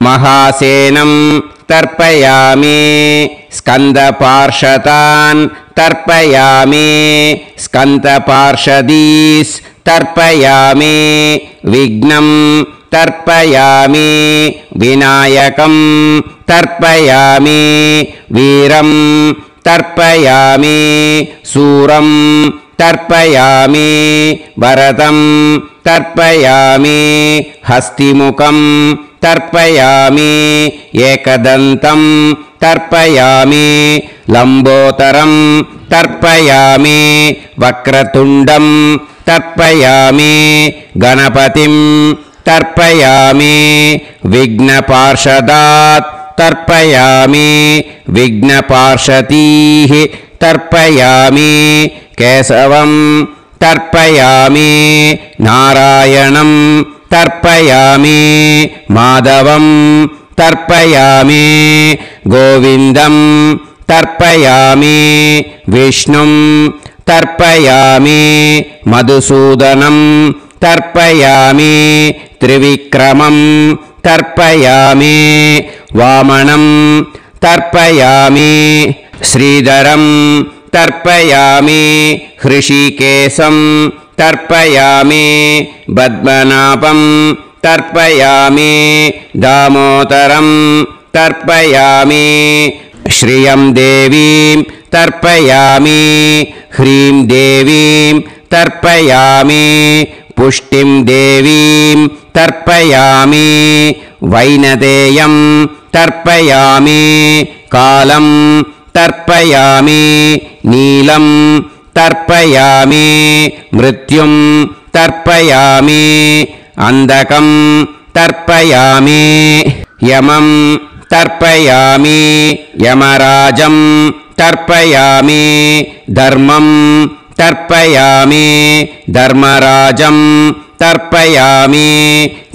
महासेनं तर्पयामि स्कन्दपार्षदान् तर्पयामि स्कन्दपार्षदीस् तर्पयामि विघ्नं तर्पयामि विनायकं तर्पयामि वीरं तर्पयामि सूरं तर्पयामि वरदं तर्पयामि हस्तिमुखं तर्पयामि एकदन्तं तर्पयामि लम्बोदरं तर्पयामि वक्रतुण्डं तर्पयामि गणपतिं तर्पयामि विघ्नपार्षदात् तर्पयामि विघ्नपार्षदीः तर्पयामि केशवं तर्पयामि नारायणं तर्पयामि माधवं तर्पयामि गोविन्दं तर्पयामि विष्णुं तर्पयामि मधुसूदनं तर्पयामि त्रिविक्रमं तर्पयामि वामनं तर्पयामि श्रीधरं तर्पयामि हृषिकेशं तर्पयामि पद्मनाभं तर्पयामि दामोदरं तर्पयामि श्रियं देवीं तर्पयामि ह्रीं देवीं तर्पयामि पुष्टिं देवीं तर्पयामि वैनदेयं तर्पयामि कालं तर्पयामि नीलं तर्पयामि मृत्युं तर्पयामि अन्धकं तर्पयामि यमं तर्पयामि यमराजं तर्पयामि धर्मं तर्पयामि धर्मराजं तर्पयामि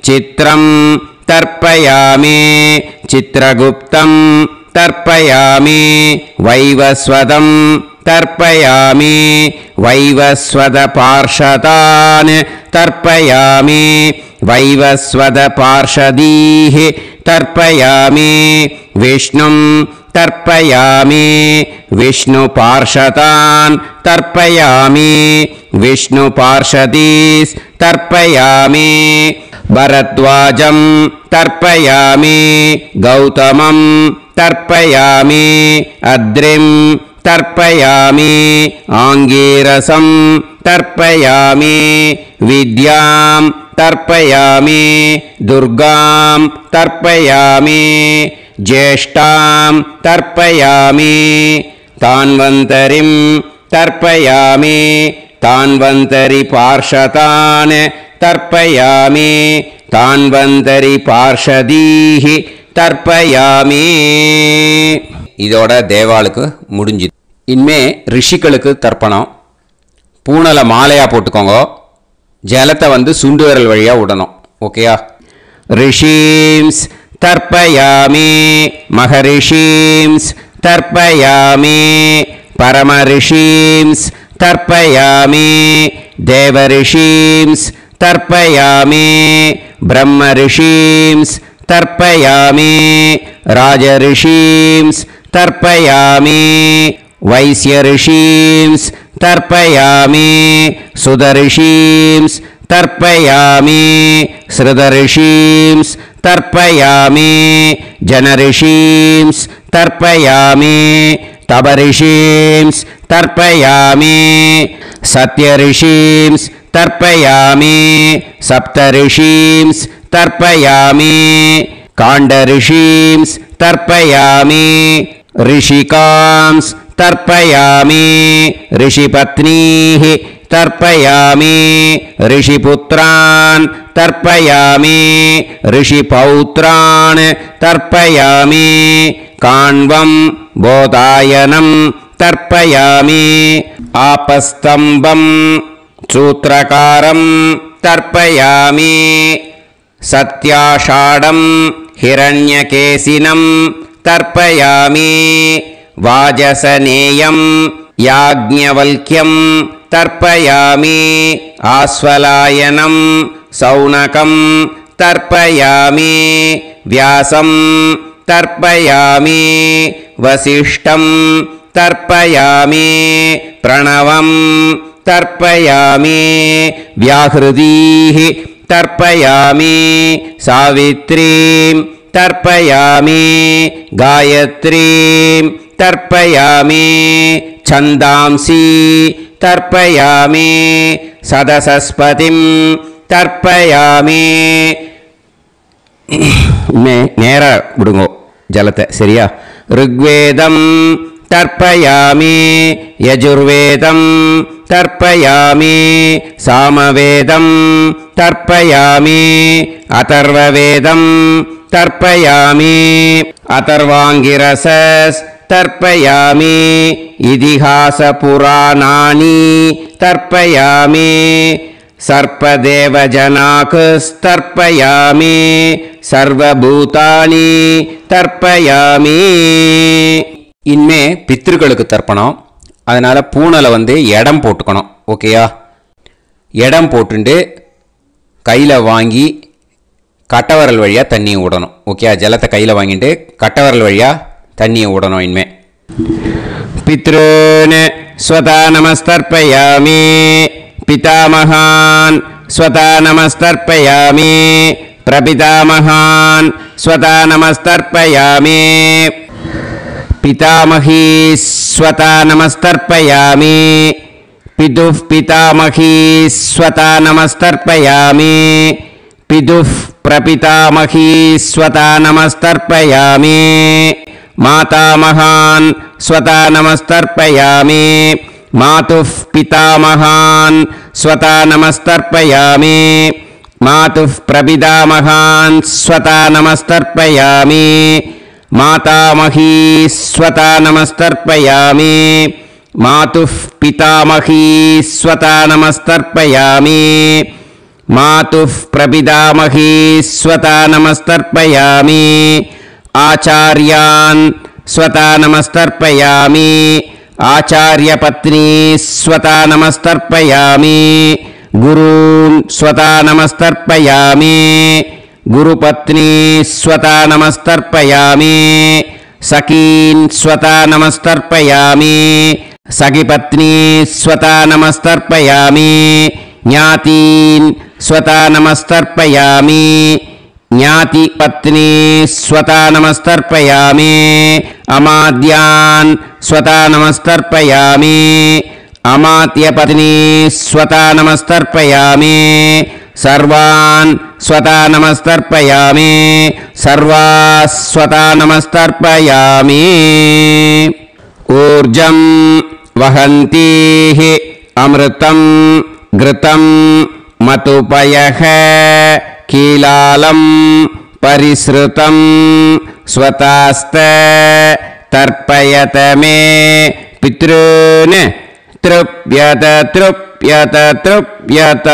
चित्रं तर्पयामि चित्रगुप्तं तर्पयामि वैवस्वतं तर्पयामि वैवस्वतपार्षदान् तर्पयामि वैवस्वतपार्षदीः तर्पयामि विष्णुं तर्पयामि विष्णुपार्षदान् तर्पयामि विष्णुपार्षदीस् तर्पयामि भरद्वाजं तर्पयामि गौतमं तर्पयामि अद्रिं तर्पयामि आङ्गीरसं तर्पयामि विद्यां तर्पयामि दुर्गां तर्पयामि ज्येष्ठां तर्पयामि तान्वन्तरिं तर्पयामि तान्वन्तरिपार्षदान् तर्पयामि तान्वन्तरिपार्षदीः தர்ப்பயாமி. இதோட தேவாளுக்கு முடிஞ்சுது. இனிமே ரிஷிகளுக்கு தர்ப்பணம். பூனலை மாலையாக போட்டுக்கோங்க. ஜலத்தை சுண்டு விரல் வழியாக விடணும். ஓகேயா? ரிஷீம்ஸ் தர்ப்பயாமி, மகரிஷீம்ஸ் தர்ப்பயாமி, பரமரிஷீம்ஸ் தர்ப்பயாமி, தேவரிஷீம்ஸ் தர்ப்பயாமி, பிரம்மரிஷீம்ஸ் தர்ப்பயாமி, ராஜரிஷீம்ஸ் தர்ப்பயாமி, வைஸ்யரிஷீம்ஸ் தர்ப்பயாமி, சுதரிஷீம்ஸ் தர்ப்பயாமி, ஸ்ருதரிஷீம்ஸ் தர்ப்பயாமி, ஜனரிஷீம்ஸ் தர்ப்பயாமி, தபரிஷீம்ஸ் தர்ப்பயாமி, சத்யரிஷீம்ஸ் தர்ப்பயாமி, சப்தரிஷீம்ஸ் தர்ப்பயாமி, காண்டரிஷீம்ஸ் தர்ப்பயாமி, ऋषिकांस् तर्पयामि ऋषिपत्नीः तर्पयामि ऋषिपुत्रान् तर्पयामि ऋषिपौत्रान् तर्पयामि काण्वं बोधायनं तर्पयामि आपस्तम्भं सूत्रकारं तर्पयामि सत्याषाढं हिरण्यकेशिनं तर्पयामि वाजसनेयं याज्ञवल्क्यं तर्पयामि आस्वलायनं सौनकं तर्पयामि व्यासं तर्पयामि वसिष्ठं तर्पयामि प्रणवं तर्पयामि व्याहृतीः तर्पयामि सावित्रीं तर्पयामि गायत्रीं तर्पयामि छन्दांसि तर्पयामि सदसस्पतिं तर्पयामि நேரா விடுங்கோ ஜலத்தை சரியா ऋग्वेदं तर्पयामि यजुर्वेदं तर्पयामि सामवेदं तर्पयामि अथर्ववेदं तर्पयामि अथर्वाङ्गिरसस् तर्पयामि इतिहासपुराणानि तर्पयामि सर्पदेवजनाकस्तर्पयामि सर्वभूतानि तर्पयामि इनमे पितृகளுக்கு தர்ப்பணம் அதனால பூணல வந்து இடம் போட்டுக்கணும் ஓகேயா இடம் போட்டுண்டு கையில வாங்கி கட்டவரல் வழியா தண்ணி ஊடணும் ஓகேயா ஜலத்தை கையில வாங்கிட்டு கட்டவரல் வழியா தண்ணி ஊடணும் இன்மே पितॄन् स्वता नमस्तर्पयामि पितामहान् स्वता नमस्तर्पयामि प्रपितामहान् स्वता नमस्तर्पयामि पितामही स्वता नमस्तर्पयामि पितुः पितामही स्वता नमस्तर्पयामि पितुः प्रपितामही स्वता नमस्तर्पयामि मातामहान् स्वता नमस्तर्पयामि मातुः पितामहान् स्वता नमस्तर्पयामि मातुः प्रपितामहान् स्वता नमस्तर्पयामि मातामही स्वता नमस्तर्पयामि मातुः पितामही स्वता नमस्तर्पयामि मातुः प्रपितामही स्वता नमस्तर्पयामि आचार्यान् स्वता नमस्तर्पयामि आचार्यपत्नी स्वता नमस्तर्पयामि गुरून् स्वता नमस्तर्पयामि गुरुपत्नी स्वता नमस्तर्पयामि सखीन् स्वता नमस्तर्पयामि सखिपत्नी स्वता नमस्तर्पयामि ज्ञातीन् स्वता नमस्तर्पयामि ज्ञातिपत्नी स्वता नमस्तर्पयामि अमाद्यान् स्वता नमस्तर्पयामि अमात्यपत्नी स्वता नमस्तर्पयामि सर्वान् स्वता नमस्तर्पयामि सर्वाः स्वता नमस्तर्पयामि ऊर्जं वहन्तीः अमृतं घृतं मतुपयः कीलालं परिसृतं स्वतास्त तर्पयत मे पितॄन् तृप्यत तृप्यत तृप्यत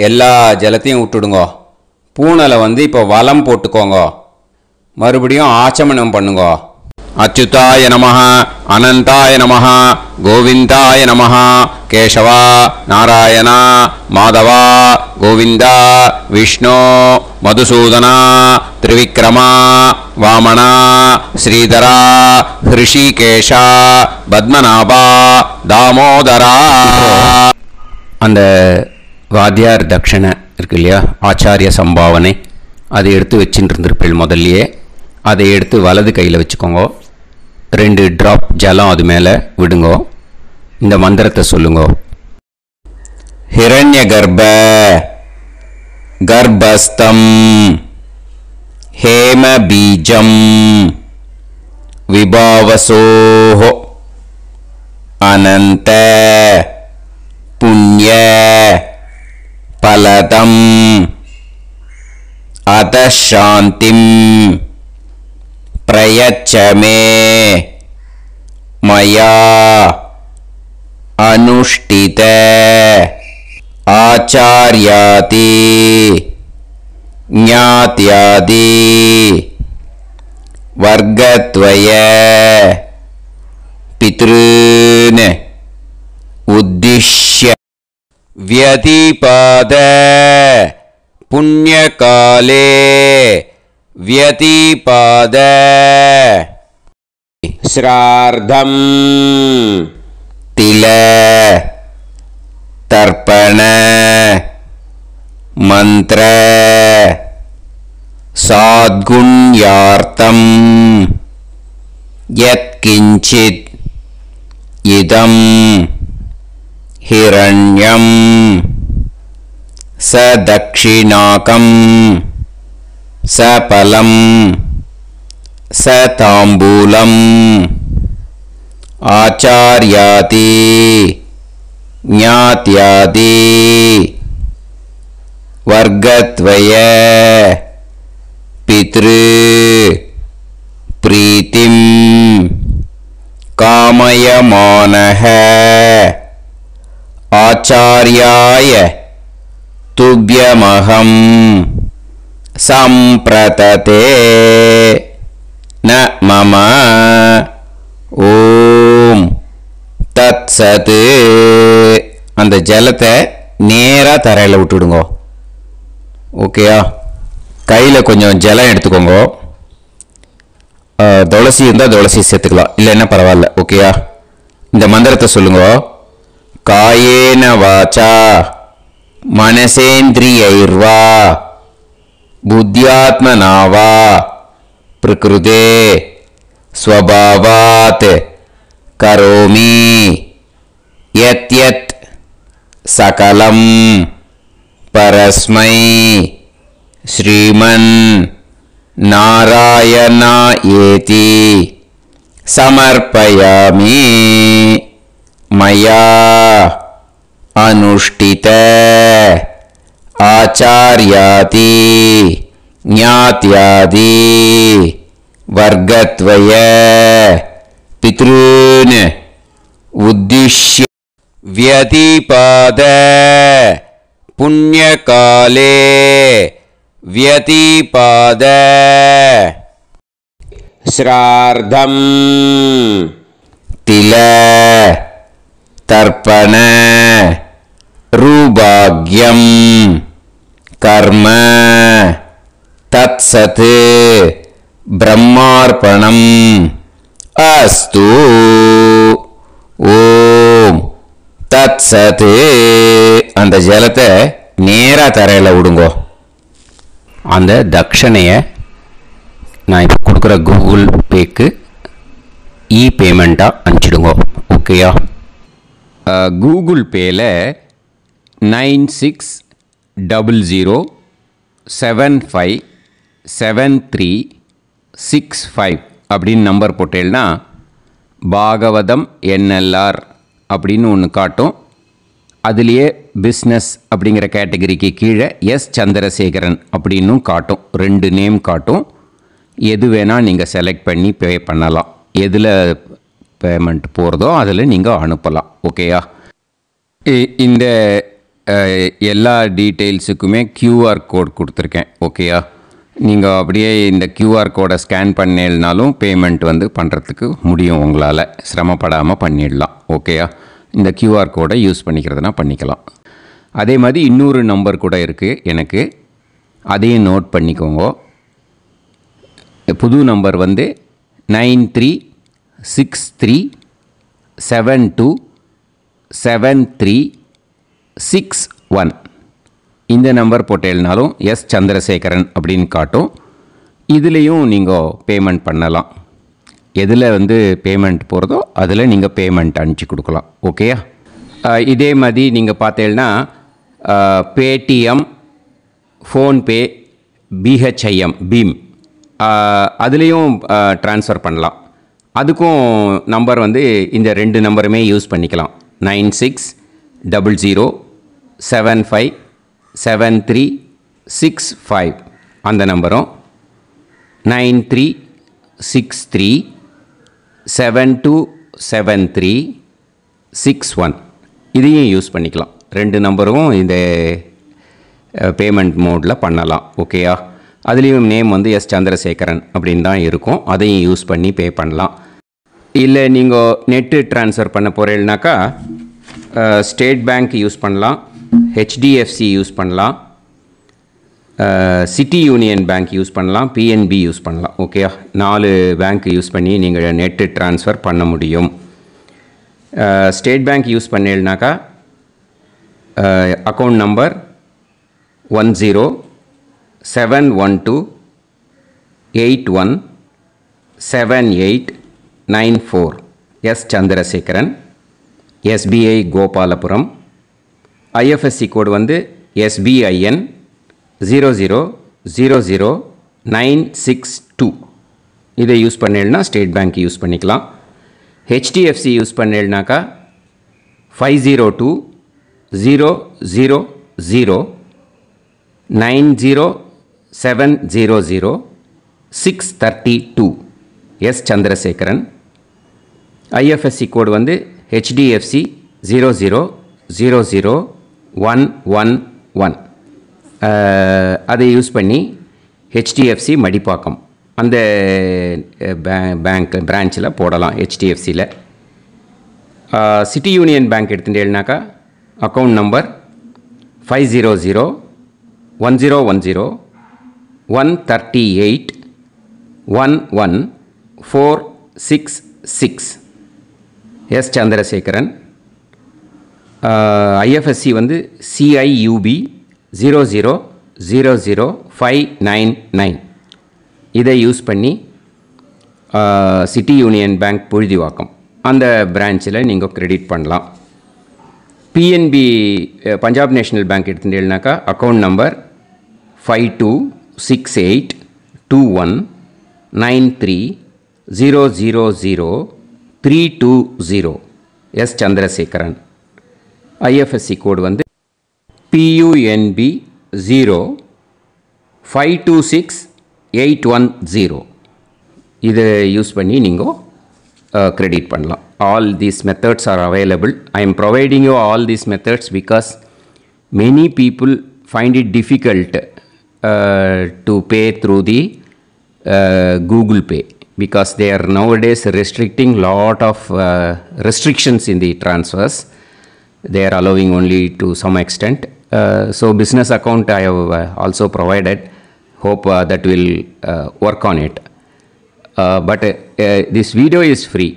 எல்லா ஜலத்தையும் விட்டுடுங்க பூணலை வந்து இப்போ வலம் போட்டுக்கோங்க மறுபடியும் ஆச்சமனம் பண்ணுங்க अच्युताय नमः अनंताय नमः गोविंदाय नमः केशवा नारायण माधवा गोविंदा विष्णु मधुसूदना त्रिविक्रमा वामना श्रीधरा ऋषिकेशा पद्मनाभा दामोदरा அந்த வாத்தியார் தட்சணை இருக்கு இல்லையா ஆச்சாரிய சம்பாவனை அதை எடுத்து வச்சுட்டு இருந்திருப்பேன் முதல்லையே அதை எடுத்து வலது கையில் வச்சுக்கோங்க 2 ட்ராப் ஜலம் அது மேலே விடுங்கோ இந்த மந்திரத்தை சொல்லுங்க ஹிரண்ய கர்ப்ப கர்ப்பஸ்தம் ஹேம பீஜம் विभावसोः अनन्त पुण्य फलदम् अतः शान्तिं प्रयच्छ मे मया अनुष्ठित आचार्यादि ज्ञात्यादि वर्गद्वय पितॄन् उद्दिश्य व्यतिपाद पुण्यकाले व्यतिपाद श्राद्धं तिल तर्पण मंत्र साद्गुण्यार्थं यत्किंचित् इदं हिरण्यं स दक्षिणाकं स फलं स ताम्बूलम् आचार्यादि ज्ञात्यादि वर्गद्वय पितृ प्रीतिं कामयमानः आचार्याय तुभ्यमहं संप्रतते न मम ஓம் தத் சத். அந்த ஜலத்தை நேராக தரையில் விட்டுடுங்க. ஓகேயா? கையில் கொஞ்சம் ஜலம் எடுத்துக்கோங்க. துளசி இருந்தால் துளசி சேர்த்துக்கலாம், இல்லைன்னா பரவாயில்ல. ஓகேயா? இந்த மந்திரத்தை சொல்லுங்க. காயேன வாச்சா மனசேந்திரியைர்வா புத்தியாத்மனாவா பிரகிருதே स्वभावात् करोमि यत् यत् सकलं परस्मै श्रीमन् नारायणायेति समर्पयामि मया अनुष्ठित आचार्यादि ज्ञात्यादि वर्गद्वय पितॄन् उद्दिश्य व्यतिपाद पुण्यकाले व्यतिपाद श्राद्धं तिल तर्पण रूभाग्यं कर्म तत्सत् ब्रह्मार्पणम् अस्तु. ஓம் தத் சத். அந்த ஜலத்தை நேராக தரையில் விடுங்கோ. அந்த தட்சணையை நான் இப்போ கொடுக்குற கூகுள் பேக்கு பேமெண்ட்டாக அனுப்பிச்சிடுங்கோ. ஓகேயா? கூகுள் பேயில் 9600757365 அப்படின்னு நம்பர் போட்டேன்னா பாகவதம் NLR அப்படின்னு ஒன்று காட்டும். அதுலேயே பிஸ்னஸ் அப்படிங்கிற கேட்டகரிக்கு கீழே சந்திரசேகரன் அப்படின்னும் காட்டும். 2 நேம் காட்டும். எது வேணால் நீங்கள் செலக்ட் பண்ணி பே பண்ணலாம். எதில் பேமெண்ட் போகிறதோ அதில் நீங்கள் அனுப்பலாம். ஓகேயா? இந்த எல்லா டீட்டெயில்ஸுக்குமே QR கோட் கொடுத்துருக்கேன். ஓகேயா? நீங்கள் அப்படியே இந்த QR கோடை ஸ்கேன் பண்ணினாலும் பேமெண்ட் பண்ணுறதுக்கு முடியும். உங்களால் சிரமப்படாமல் பண்ணிடலாம். ஓகேயா? இந்த QR கோடை யூஸ் பண்ணிக்கிறதுனா பண்ணிக்கலாம். அதே மாதிரி இன்னொரு நம்பர் கூட இருக்குது எனக்கு, அதையும் நோட் பண்ணிக்கோங்க. புது நம்பர் 9363727361. இந்த நம்பர் போட்டேல்னாலும் சந்திரசேகரன் அப்படின்னு காட்டும். இதுலேயும் நீங்கள் பேமெண்ட் பண்ணலாம். எதில் பேமெண்ட் போகிறதோ அதில் நீங்கள் பேமெண்ட் அனுப்பிச்சி கொடுக்கலாம். ஓகேயா? இதே மாதிரி நீங்கள் பார்த்தேன்னா பேடிஎம், ஃபோன்பே, BHIM பீம் அதுலேயும் ட்ரான்ஸ்ஃபர் பண்ணலாம். அதுக்கும் நம்பர் வந்து இந்த 2 நம்பருமே யூஸ் பண்ணிக்கலாம். 9600757365 அந்த நம்பரும் 9363727361 இதையும் யூஸ் பண்ணிக்கலாம். 2 நம்பரும் இந்த பேமெண்ட் மோடில் பண்ணலாம். ஓகேயா? அதுலேயும் நேம் வந்து எஸ் சந்திரசேகரன் அப்படின்னு தான் இருக்கும். அதையும் யூஸ் பண்ணி பே பண்ணலாம். இல்லை நீங்கள் நெட்டு ட்ரான்ஸ்ஃபர் பண்ண போகிறீங்கனாக்கா ஸ்டேட் பேங்க் யூஸ் பண்ணலாம், ஹெச்டிஎஃப்சி யூஸ் பண்ணலாம், சிட்டி யூனியன் பேங்க் யூஸ் பண்ணலாம், பிஎன்பி யூஸ் பண்ணலாம். ஓகேயா? 4 பேங்க் யூஸ் பண்ணி நீங்கள் நெட்டு ட்ரான்ஸ்ஃபர் பண்ண முடியும். ஸ்டேட் பேங்க் யூஸ் பண்ணீங்கனாக்கா account number 1071281789 S Chandrasekaran, SBI Gopalapuram. IFSC code வந்து SBIN 0000962. இதை யூஸ் பண்ணீங்கன்னா ஸ்டேட் பேங்க் யூஸ் பண்ணிக்கலாம். ஹெச்டிஎஃப்சி யூஸ் பண்ணீங்கனாக்கா 5020090700 எஸ் சந்திரசேகரன். ஐஎஃப்எஸ்சி கோடு வந்து HDFC 0000111. அதை யூஸ் பண்ணி HDFC மடிப்பாக்கம் அந்த பேங்க் பிரான்ச்சில் போடலாம். HDFCயில் சிட்டி யூனியன் பேங்க் எடுத்துட்டேன்னாக்கா account number 5001010381146 S Chandrasekaran. IFSC வந்து CIUB 0000599. இதை யூஸ் பண்ணி சிட்டி யூனியன் பேங்க் புழுதிவாக்கம் அந்த பிரான்ச்சில் நீங்கள் கிரெடிட் பண்ணலாம். பிஎன்பி பஞ்சாப் நேஷ்னல் பேங்க் எடுத்துட்டீங்கன்னாக்கா account number 52682193000320 S Chandrasekaran. IFSC code வந்து PUNB 0526810. இதை யூஸ் பண்ணி நீங்கள் credit பண்ணலாம். All these methods are available. I am providing you all these methods because many people find it difficult to pay through the Google Pay because they are nowadays restricting lot of restrictions in the transfers. They are allowing only to some extent. So business account I have also provided. Hope that will work on it. But this video is free.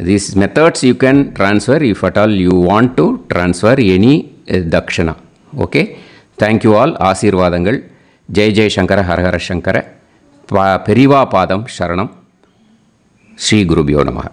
These methods you can transfer if at all you want to transfer any dakshana. Okay. Thank you all. Aasirvadangal. Jai Jai Shankara Har Har Shankara. Periva Padam Sharanam. Shri Gurubhyo Namaha.